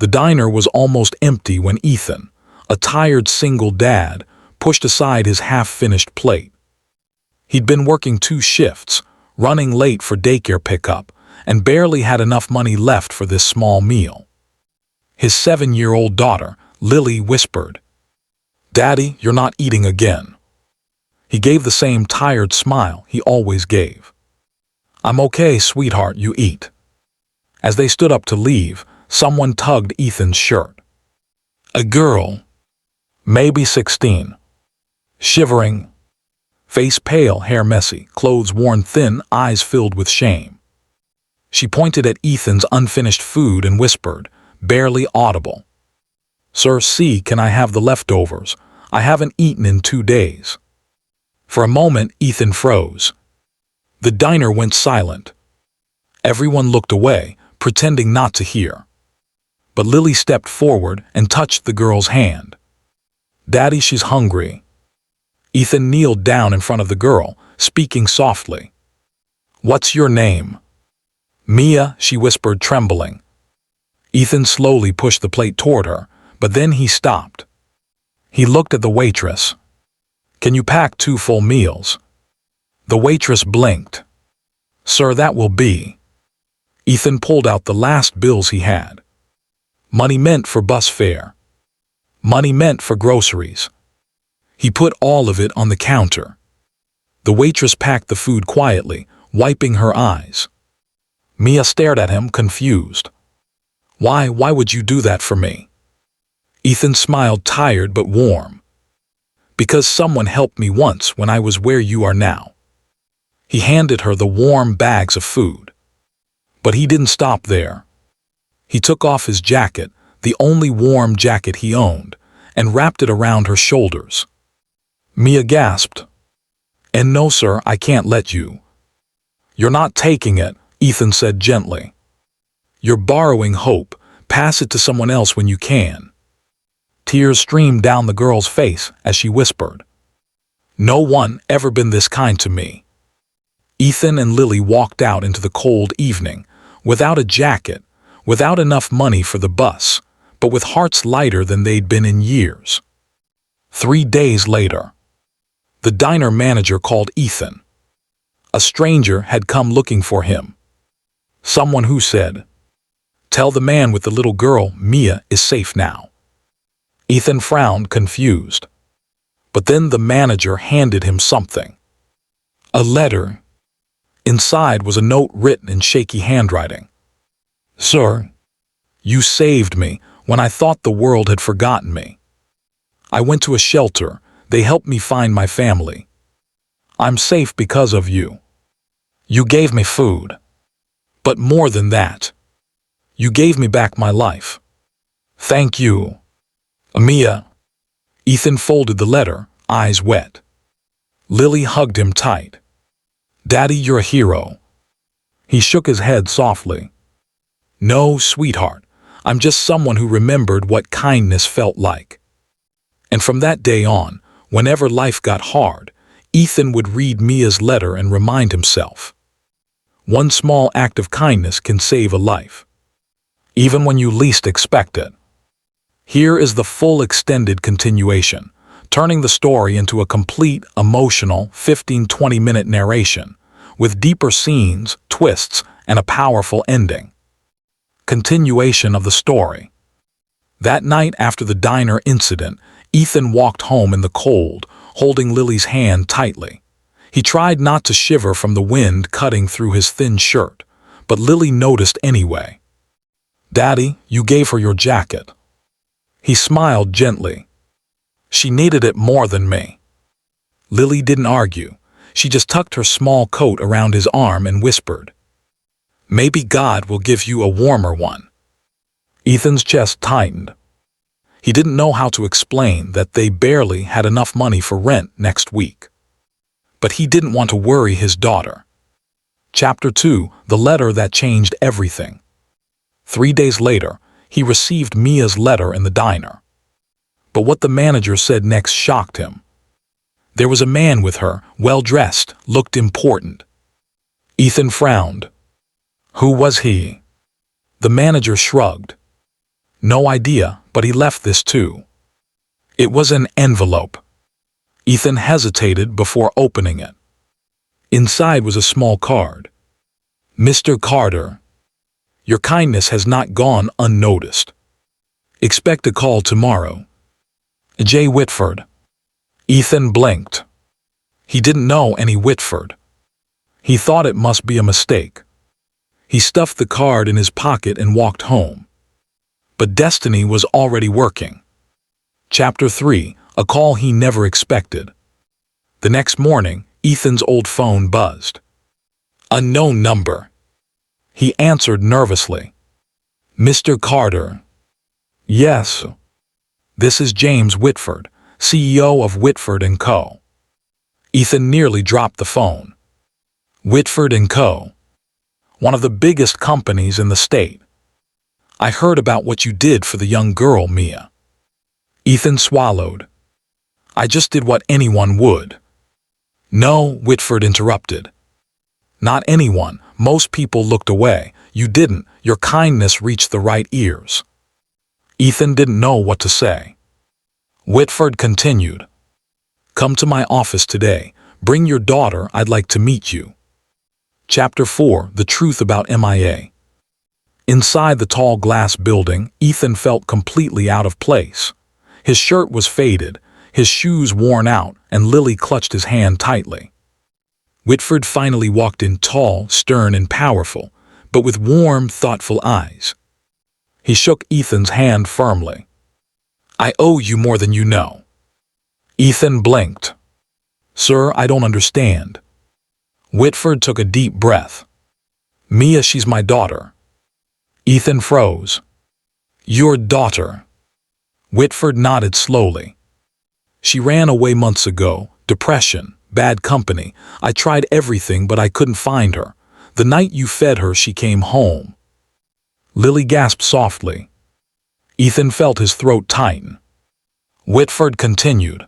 The diner was almost empty when Ethan, a tired single dad, pushed aside his half-finished plate. He'd been working 2 shifts, running late for daycare pickup, and barely had enough money left for this small meal. His 7-year-old daughter, Lily, whispered, "Daddy, you're not eating again." He gave the same tired smile he always gave. "I'm okay, sweetheart, you eat." As they stood up to leave, someone tugged Ethan's shirt. A girl, maybe 16. Shivering, face pale, hair messy, clothes worn thin, eyes filled with shame. She pointed at Ethan's unfinished food and whispered, barely audible, "Sir, see, can I have the leftovers? I haven't eaten in 2 days." For a moment, Ethan froze. The diner went silent. Everyone looked away, pretending not to hear. But Lily stepped forward and touched the girl's hand. "Daddy, she's hungry." Ethan kneeled down in front of the girl, speaking softly. "What's your name?" "Mia," she whispered, trembling. Ethan slowly pushed the plate toward her, but then he stopped. He looked at the waitress. "Can you pack 2 full meals?" The waitress blinked. "Sir, that will be." Ethan pulled out the last bills he had. Money meant for bus fare. Money meant for groceries. He put all of it on the counter. The waitress packed the food quietly, wiping her eyes. Mia stared at him, confused. Why would you do that for me?" Ethan smiled, tired but warm. "Because someone helped me once when I was where you are now." He handed her the warm bags of food. But he didn't stop there. He took off his jacket, the only warm jacket he owned, and wrapped it around her shoulders. Mia gasped. "And no, sir, I can't let you." "You're not taking it," Ethan said gently. "You're borrowing hope. Pass it to someone else when you can." Tears streamed down the girl's face as she whispered, "No one ever been this kind to me." Ethan and Lily walked out into the cold evening, without a jacket, without enough money for the bus, but with hearts lighter than they'd been in years. 3 days later, the diner manager called Ethan. A stranger had come looking for him. Someone who said, "Tell the man with the little girl Mia is safe now." Ethan frowned, confused. But then the manager handed him something. A letter. Inside was a note written in shaky handwriting. "Sir, you saved me when I thought the world had forgotten me. I went to a shelter. They helped me find my family. I'm safe because of you. You gave me food. But more than that, you gave me back my life. Thank you. Mia." Ethan folded the letter, eyes wet. Lily hugged him tight. "Daddy, you're a hero." He shook his head softly. "No, sweetheart, I'm just someone who remembered what kindness felt like." And from that day on, whenever life got hard, Ethan would read Mia's letter and remind himself. One small act of kindness can save a life, even when you least expect it. Here is the full extended continuation, turning the story into a complete, emotional 15-20-minute narration, with deeper scenes, twists, and a powerful ending. Continuation of the story. That night after the diner incident, Ethan walked home in the cold, holding Lily's hand tightly. He tried not to shiver from the wind cutting through his thin shirt, but Lily noticed anyway. "Daddy, you gave her your jacket." He smiled gently. "She needed it more than me." Lily didn't argue. She just tucked her small coat around his arm and whispered, "Maybe God will give you a warmer one." Ethan's chest tightened. He didn't know how to explain that they barely had enough money for rent next week. But he didn't want to worry his daughter. Chapter 2: The Letter That Changed Everything. 3 days later, he received Mia's letter in the diner. But what the manager said next shocked him. There was a man with her, well-dressed, looked important. Ethan frowned. Who was he? The manager shrugged. No idea, but he left this too. It was an envelope. Ethan hesitated before opening it. Inside was a small card. Mr. Carter, your kindness has not gone unnoticed. Expect a call tomorrow. J. Whitford. Ethan blinked. He didn't know any Whitford. He thought it must be a mistake. He stuffed the card in his pocket and walked home. But destiny was already working. Chapter 3. A call he never expected. The next morning, Ethan's old phone buzzed. Unknown number. He answered nervously. Mr. Carter. Yes. This is James Whitford, CEO of Whitford & Co. Ethan nearly dropped the phone. Whitford & Co. One of the biggest companies in the state. I heard about what you did for the young girl, Mia. Ethan swallowed. I just did what anyone would. No, Whitford interrupted. Not anyone. Most people looked away. You didn't. Your kindness reached the right ears. Ethan didn't know what to say. Whitford continued. Come to my office today. Bring your daughter. I'd like to meet you. Chapter 4. The Truth About MIA. Inside the tall glass building, Ethan felt completely out of place. His shirt was faded, his shoes worn out, and Lily clutched his hand tightly. Whitford finally walked in tall, stern, and powerful, but with warm, thoughtful eyes. He shook Ethan's hand firmly. I owe you more than you know. Ethan blinked. Sir, I don't understand. Whitford took a deep breath. Mia, she's my daughter. Ethan froze. Your daughter. Whitford nodded slowly. She ran away months ago. Depression, bad company. I tried everything, but I couldn't find her. The night you fed her, she came home. Lily gasped softly. Ethan felt his throat tighten. Whitford continued.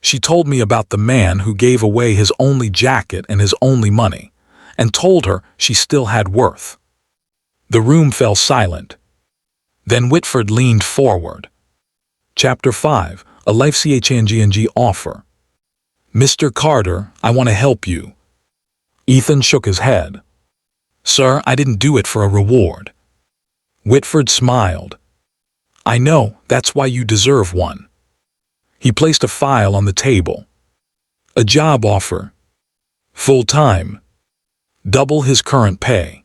She told me about the man who gave away his only jacket and his only money, and told her she still had worth. The room fell silent. Then Whitford leaned forward. Chapter 5. A Life Changing Offer. Mr. Carter, I want to help you. Ethan shook his head. Sir, I didn't do it for a reward. Whitford smiled. I know, that's why you deserve one. He placed a file on the table. A job offer. Full-time. Double his current pay.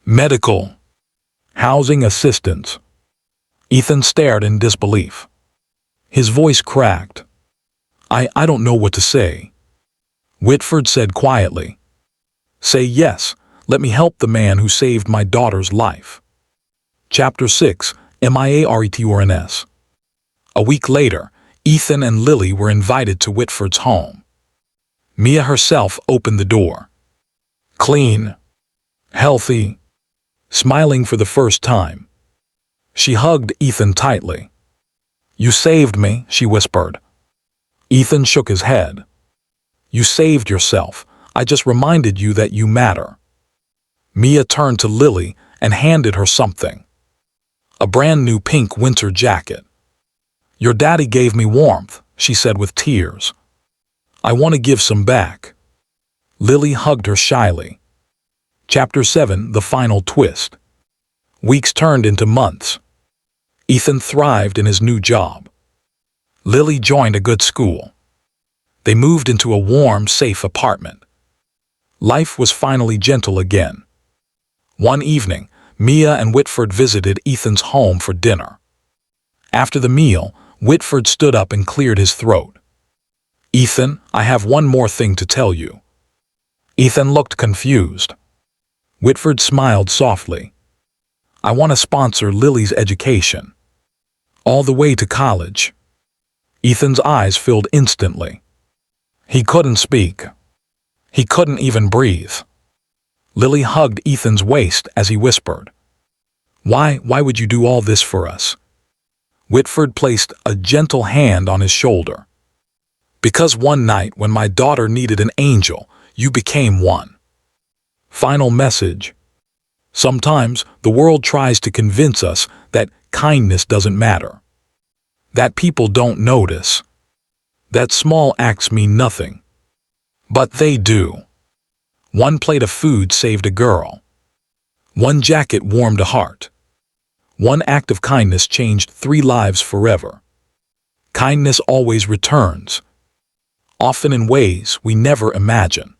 Medical. Housing assistance. Ethan stared in disbelief. His voice cracked. I don't know what to say. Whitford said quietly. Say yes, let me help the man who saved my daughter's life. Chapter 6. MIARETORNS. A week later, Ethan and Lily were invited to Whitford's home. Mia herself opened the door. Clean. Healthy. Smiling for the first time. She hugged Ethan tightly. You saved me, she whispered. Ethan shook his head. You saved yourself. I just reminded you that you matter. Mia turned to Lily and handed her something. A brand new pink winter jacket. Your daddy gave me warmth, she said with tears. I want to give some back. Lily hugged her shyly. Chapter 7. The Final Twist. Weeks turned into months. Ethan thrived in his new job. Lily joined a good school. They moved into a warm, safe apartment. Life was finally gentle again. One evening, Mia and Whitford visited Ethan's home for dinner. After the meal, Whitford stood up and cleared his throat. Ethan, I have one more thing to tell you. Ethan looked confused. Whitford smiled softly. I want to sponsor Lily's education. All the way to college. Ethan's eyes filled instantly. He couldn't speak. He couldn't even breathe. Lily hugged Ethan's waist as he whispered. Why would you do all this for us? Whitford placed a gentle hand on his shoulder. Because one night when my daughter needed an angel, you became one. Final message. Sometimes the world tries to convince us that kindness doesn't matter, that people don't notice, that small acts mean nothing. But they do. One plate of food saved a girl. One jacket warmed a heart. One act of kindness changed 3 lives forever. Kindness always returns, often in ways we never imagine.